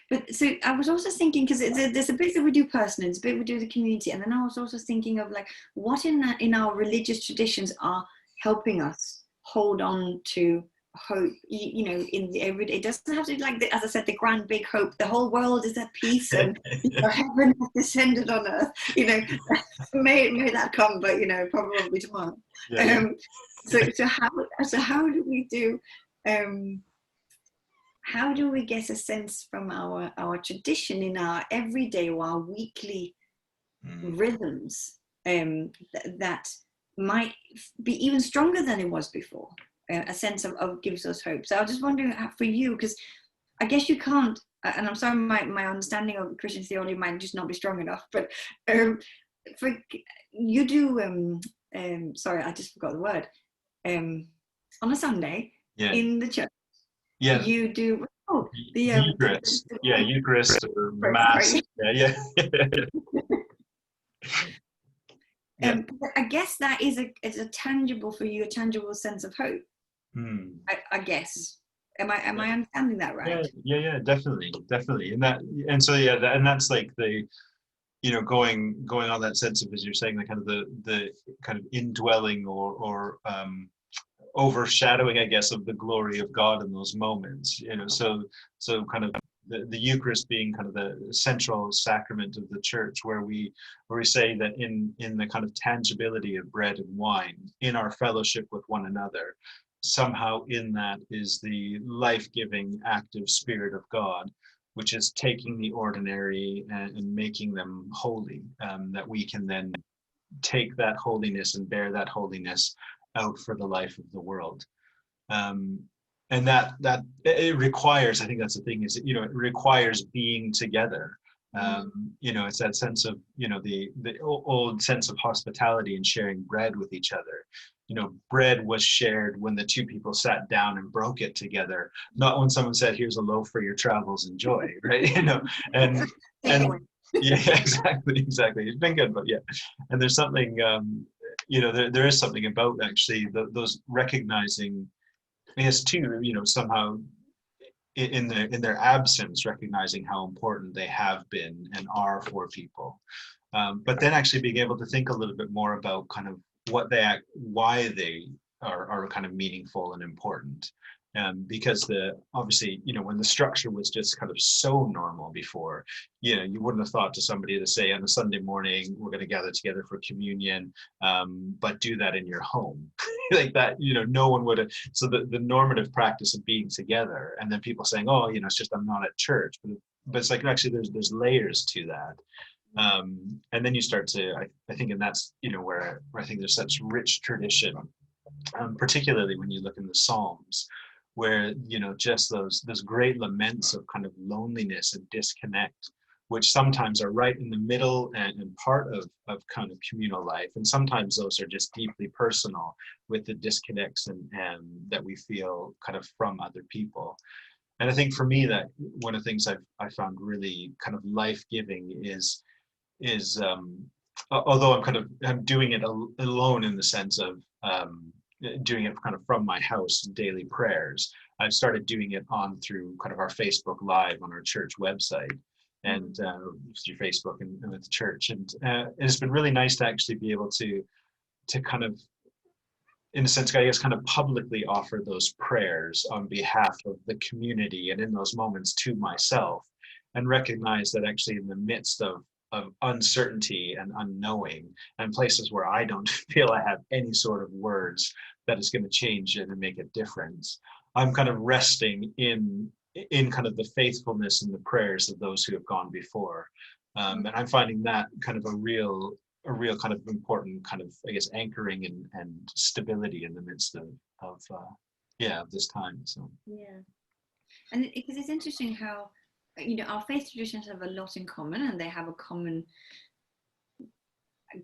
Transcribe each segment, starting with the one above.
But so I was also thinking, because there's a bit that we do personally, there's a bit we do the community, and then I was also thinking of like what in our religious traditions are helping us hold on to hope. You know, in the everyday. It doesn't have to be like as I said, the grand big hope. The whole world is at peace, and heaven has descended on earth. You know, may that come, but you know, probably tomorrow. Yeah. So how do we do? How do we get a sense from our tradition in our everyday or our weekly rhythms that might be even stronger than it was before? A sense of gives us hope. So I was just wondering for you, because I guess you can't, and I'm sorry, my understanding of Christian theology might just not be strong enough, but for you do, sorry, I just forgot the word, on a Sunday in the church, you do the Eucharist. Eucharist or Mass. Sorry. Yeah. I guess that is a tangible for you, a tangible sense of hope. I guess. Am I understanding that right? Yeah, definitely. And so and that's like the, you know, going on that sense of, as you're saying, the kind of the kind of indwelling or overshadowing, I guess, of the glory of God in those moments. You know, so kind of the Eucharist being kind of the central sacrament of the church, where we say that in the kind of tangibility of bread and wine, in our fellowship with one another, somehow in that is the life-giving active Spirit of God, which is taking the ordinary and making them holy, that we can then take that holiness and bear that holiness out for the life of the world. And that it requires, I think that's the thing, is, you know, it requires being together. You know, it's that sense of, you know, the old sense of hospitality and sharing bread with each other. You know, bread was shared when the two people sat down and broke it together, not when someone said, "Here's a loaf for your travels, enjoy," right? You know, and yeah, exactly. It's been good, but yeah. And there's something, you know, there is something about actually those recognizing, I guess, too, you know, somehow in their absence, recognizing how important they have been and are for people, but then actually being able to think a little bit more about kind of why they are kind of meaningful and important. Because obviously, you know, when the structure was just kind of so normal before, you know, you wouldn't have thought to somebody to say on a Sunday morning, we're going to gather together for communion, but do that in your home. Like that, you know, no one would have. So the normative practice of being together, and then people saying, oh, you know, it's just I'm not at church, but it's like, actually there's layers to that. And then you start to, I think, and that's, you know, where I think there's such rich tradition, particularly when you look in the Psalms, where, you know, just those great laments of kind of loneliness and disconnect, which sometimes are right in the middle and part of kind of communal life, and sometimes those are just deeply personal with the disconnects and that we feel kind of from other people. And I think for me, that one of the things I found really kind of life-giving is although I'm doing it alone in the sense of doing it kind of from my house, daily prayers, I've started doing it through kind of our Facebook Live on our church website, and through Facebook and with the church, and it's been really nice to actually be able to kind of, in a sense, I guess, kind of publicly offer those prayers on behalf of the community, and in those moments to myself, and recognize that actually in the midst of uncertainty and unknowing, and places where I don't feel I have any sort of words that is going to change it and make a difference, I'm kind of resting in kind of the faithfulness and the prayers of those who have gone before. And I'm finding that kind of a real kind of important kind of, I guess, anchoring and stability in the midst of this time. So yeah, and because it's interesting how, you know, our faith traditions have a lot in common, and they have a common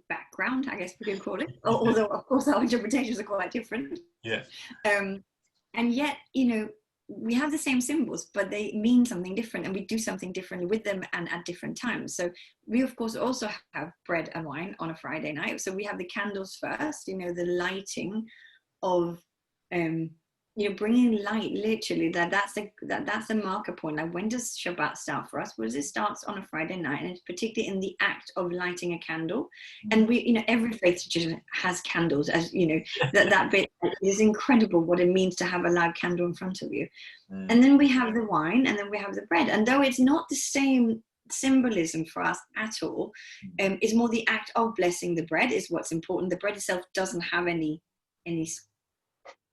background, I guess we could call it, although of course our interpretations are quite different. Yeah. And yet, you know, we have the same symbols, but they mean something different, and we do something differently with them and at different times. So we of course also have bread and wine on a Friday night. So we have the candles first, you know, the lighting of bringing light, literally, that's the marker point. Like, when does Shabbat start for us? Well, it starts on a Friday night, and it's particularly in the act of lighting a candle. And we, every faith tradition has candles, as that bit is incredible, what it means to have a loud candle in front of you. And then we have the wine, and then we have the bread. And though it's not the same symbolism for us at all, it's more the act of blessing the bread is what's important. The bread itself doesn't have any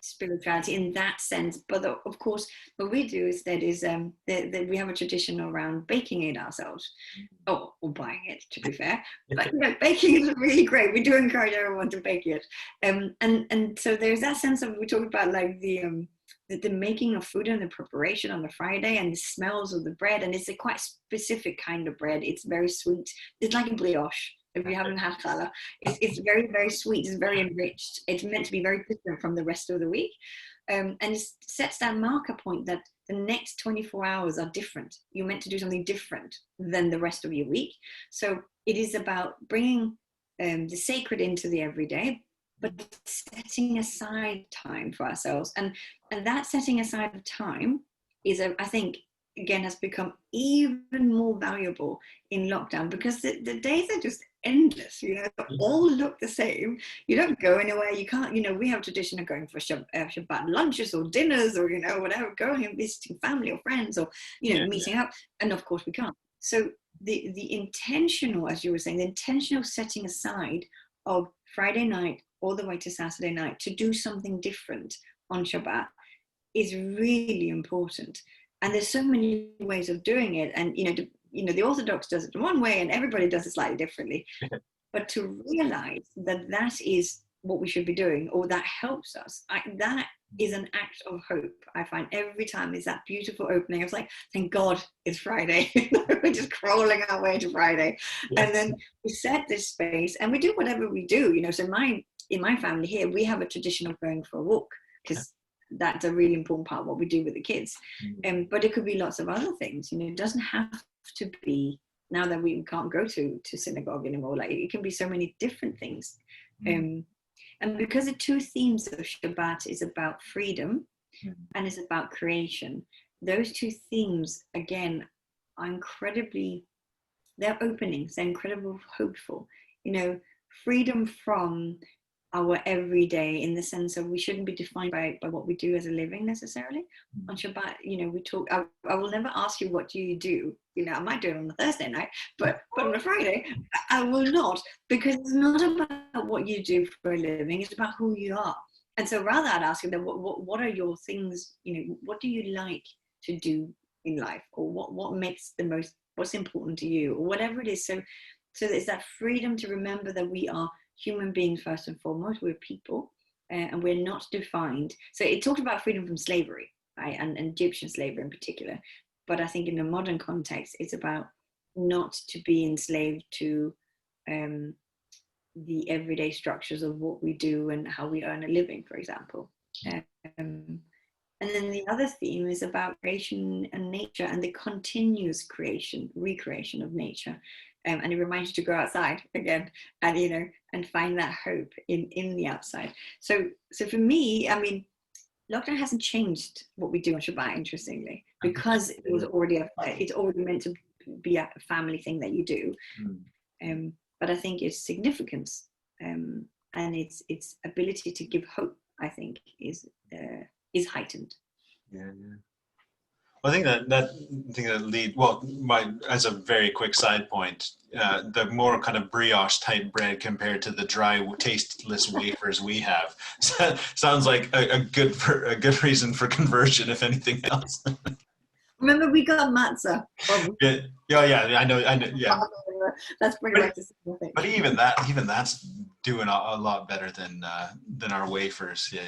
spirituality in that sense, but of course what we do instead is that we have a tradition around baking it ourselves, or buying it, to be fair. But baking is really great. We do encourage everyone to bake it, and so there's that sense of, we talk about like the making of food and the preparation on the Friday, and the smells of the bread, and it's a quite specific kind of bread. It's very sweet. It's like a brioche. If you haven't had challah, it's very, very sweet. It's very enriched. It's meant to be very different from the rest of the week. And it sets that marker point that the next 24 hours are different. You're meant to do something different than the rest of your week. So it is about bringing the sacred into the everyday, but setting aside time for ourselves. And that setting aside of time is, I think, again, has become even more valuable in lockdown, because the days are just endless. They all look the same. You don't go anywhere. You can't, we have a tradition of going for Shabbat lunches or dinners, or whatever, going and visiting family or friends, or meeting up, and of course we can't. So the intentional, as you were saying, the intentional setting aside of Friday night all the way to Saturday night to do something different on Shabbat is really important. And there's so many ways of doing it, and the Orthodox does it in one way, and everybody does it slightly differently. But to realize that is what we should be doing, or that helps us, that is an act of hope. I find every time is that beautiful opening. I was like, thank God it's Friday. We're just crawling our way to Friday. Yes. And then we set this space, and we do whatever we do. So in my family here, we have a tradition of going for a walk, because that's a really important part of what we do with the kids. But it could be lots of other things. It doesn't have to be, now that we can't go to synagogue anymore, like, it can be so many different things. And because the two themes of Shabbat is about freedom and it's about creation, those two themes, again, are they're openings, they're incredibly hopeful. Freedom from our everyday, in the sense of we shouldn't be defined by what we do as a living necessarily. On Shabbat, we talk, I will never ask you what do you do. I might do it on a Thursday night, but on a Friday, I will not, because it's not about what you do for a living, it's about who you are. And so rather I'd ask you then, what are your things, what do you like to do in life, or what makes what's important to you, or whatever it is. So there's that freedom to remember that we are human beings first and foremost. We're people, and we're not defined. So it talked about freedom from slavery, right, and Egyptian slavery in particular. But I think in a modern context, it's about not to be enslaved to the everyday structures of what we do and how we earn a living, for example. And then the other theme is about creation and nature, and the continuous recreation of nature. And it reminds you to go outside again, and and find that hope in the outside. So for me, lockdown hasn't changed what we do on Shabbat, interestingly, because it's already meant to be a family thing that you do. But I think its significance and its ability to give hope, I think, is heightened. Yeah. Well, I think as a very quick side point, the more kind of brioche type bread compared to the dry, tasteless wafers we have sounds like a good reason for conversion, if anything else. Remember, we got matzah. Yeah, I know, yeah. That's pretty much the same thing. But even that's doing a lot better than our wafers. Yeah.